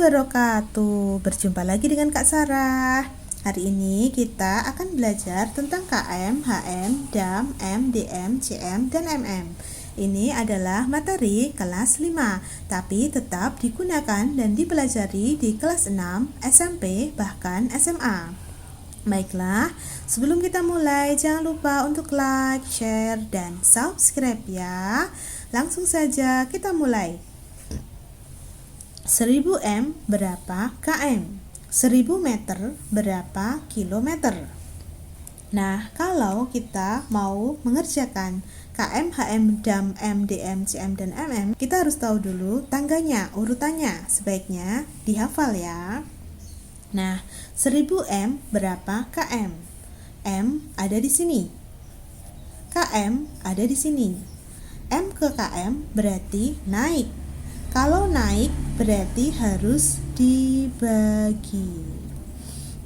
wabarakatuh. Berjumpa lagi dengan Kak Sarah. Hari ini kita akan belajar tentang KM, HM, DAM, M, DM, CM, dan MM. Ini adalah materi kelas 5, tapi tetap digunakan dan dipelajari di kelas 6, SMP, bahkan SMA. Baiklah, sebelum kita mulai, jangan lupa untuk like, share, dan subscribe ya. Langsung saja kita mulai. 1000 M berapa km? 1000 meter berapa kilometer? Nah, kalau kita mau mengerjakan KM, HM, DAM, M, DM, CM, dan MM, kita harus tahu dulu tangganya, urutannya. Sebaiknya dihafal ya. Nah, 1000 M berapa km? M ada di sini. KM ada di sini. M ke KM berarti naik. Kalau naik berarti harus dibagi.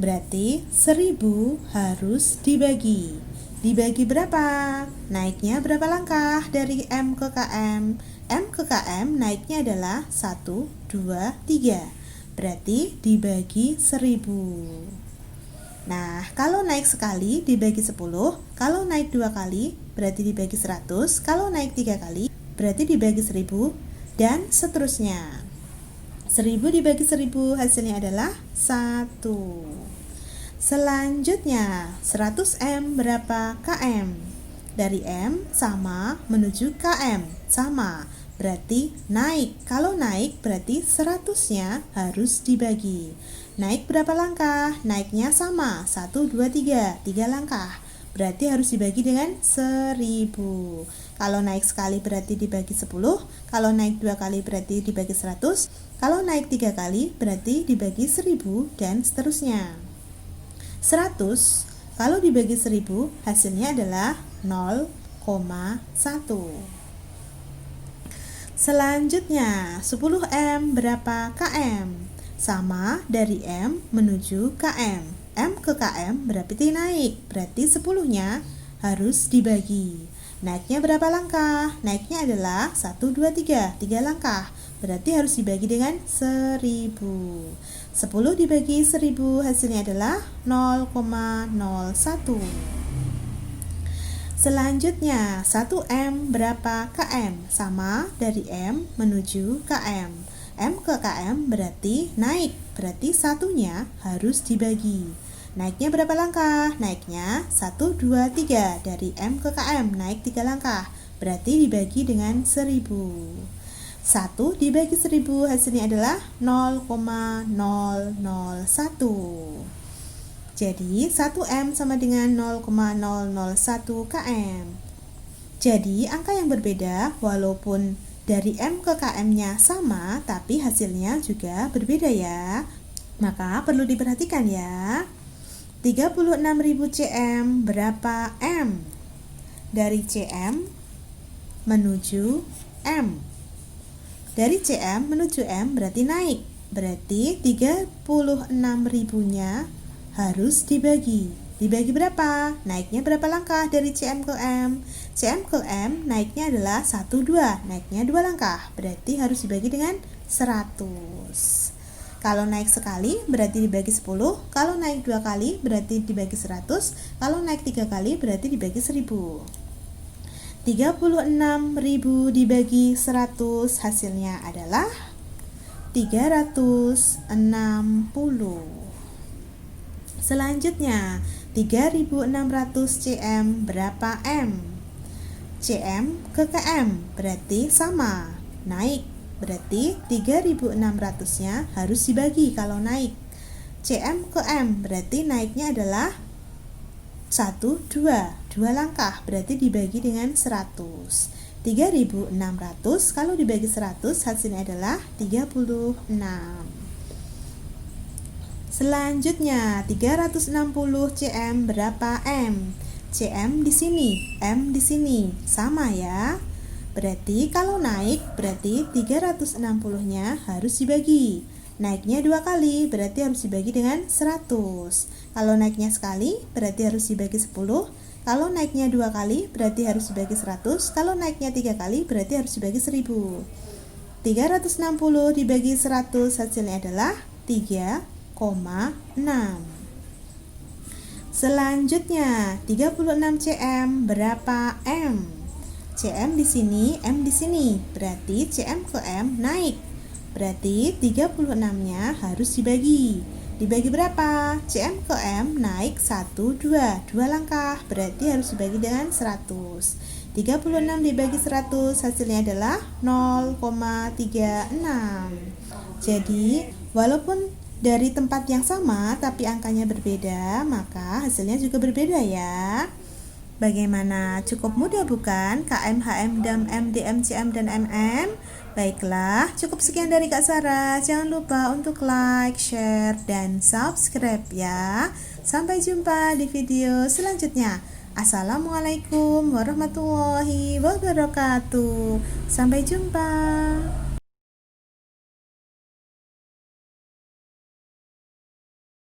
Berarti 1000 harus dibagi. Dibagi berapa? Naiknya berapa langkah dari M ke KM? M ke KM naiknya adalah 1, 2, 3. Berarti dibagi 1000. Nah, kalau naik sekali dibagi 10, kalau naik 2 kali berarti dibagi 100, kalau naik 3 kali berarti dibagi 1000, dan seterusnya. 1000 dibagi 1000 hasilnya adalah 1. Selanjutnya, 100 M berapa km? Dari M sama menuju KM sama, berarti naik. Kalau naik berarti 100-nya harus dibagi. Naik berapa langkah? Naiknya sama, 1, 2, 3 langkah. Berarti harus dibagi dengan 1000. Kalau naik sekali berarti dibagi 10, kalau naik 2 kali berarti dibagi 100, kalau naik 3 kali berarti dibagi 1000, dan seterusnya. 100 kalau dibagi 1000 hasilnya adalah 0,1. Selanjutnya, 10 M berapa km? Sama, dari M menuju KM. M ke KM berarti naik, berarti 10-nya harus dibagi. Naiknya berapa langkah? Naiknya adalah 1, 2, 3 langkah, berarti harus dibagi dengan 1000. 10 dibagi 1000 hasilnya adalah 0,01. Selanjutnya, 1 M berapa km? Sama, dari M menuju KM. M ke KM berarti naik, berarti 1-nya harus dibagi. Naiknya berapa langkah? Naiknya 1, 2, 3 dari M ke KM, naik 3 langkah, berarti dibagi dengan 1000. 1 dibagi 1000 hasilnya adalah 0,001. Jadi 1 M sama dengan 0,001 km. Jadi angka yang berbeda walaupun dari M ke KM-nya sama, tapi hasilnya juga berbeda ya. Maka perlu diperhatikan ya. 36.000 cm berapa M? Dari CM menuju M. Dari CM menuju M berarti naik. Berarti 36.000-nya harus dibagi. Dibagi berapa? Naiknya berapa langkah dari CM ke M? CM ke M naiknya adalah 1, 2. Naiknya 2 langkah. Berarti harus dibagi dengan 100. Kalau naik sekali berarti dibagi 10, kalau naik 2 kali berarti dibagi 100, kalau naik 3 kali berarti dibagi 1000. 36.000 dibagi 100 hasilnya adalah 360. Selanjutnya, 3600 cm berapa M? CM ke KM berarti sama, naik. Berarti 3600-nya harus dibagi kalau naik. CM ke M berarti naiknya adalah 1, 2 langkah, berarti dibagi dengan 100. 3600 kalau dibagi 100 hasilnya adalah 36. Selanjutnya, 360 cm berapa M? CM di sini, M di sini, sama ya. Berarti kalau naik berarti 360-nya harus dibagi. Naiknya 2 kali berarti harus dibagi dengan 100. Kalau naiknya sekali berarti harus dibagi 10. Kalau naiknya 2 kali berarti harus dibagi 100. Kalau naiknya 3 kali berarti harus dibagi 1000. 360 dibagi 100 hasilnya adalah 3,6. Selanjutnya 36 cm berapa m? Cm di sini, m di sini. Berarti cm ke m naik. Berarti 36-nya harus dibagi. Dibagi berapa? Cm ke m naik 1, 2 langkah. Berarti harus dibagi dengan 100. 36 dibagi 100 hasilnya adalah 0,36. Jadi walaupun dari tempat yang sama tapi angkanya berbeda, maka hasilnya juga berbeda ya. Bagaimana? Cukup mudah bukan? KM, HM, DAM, M, DM, CM, dan MM. Baiklah, cukup sekian dari Kak Sarah. Jangan lupa untuk like, share, dan subscribe ya. Sampai jumpa di video selanjutnya. Assalamualaikum warahmatullahi wabarakatuh. Sampai jumpa.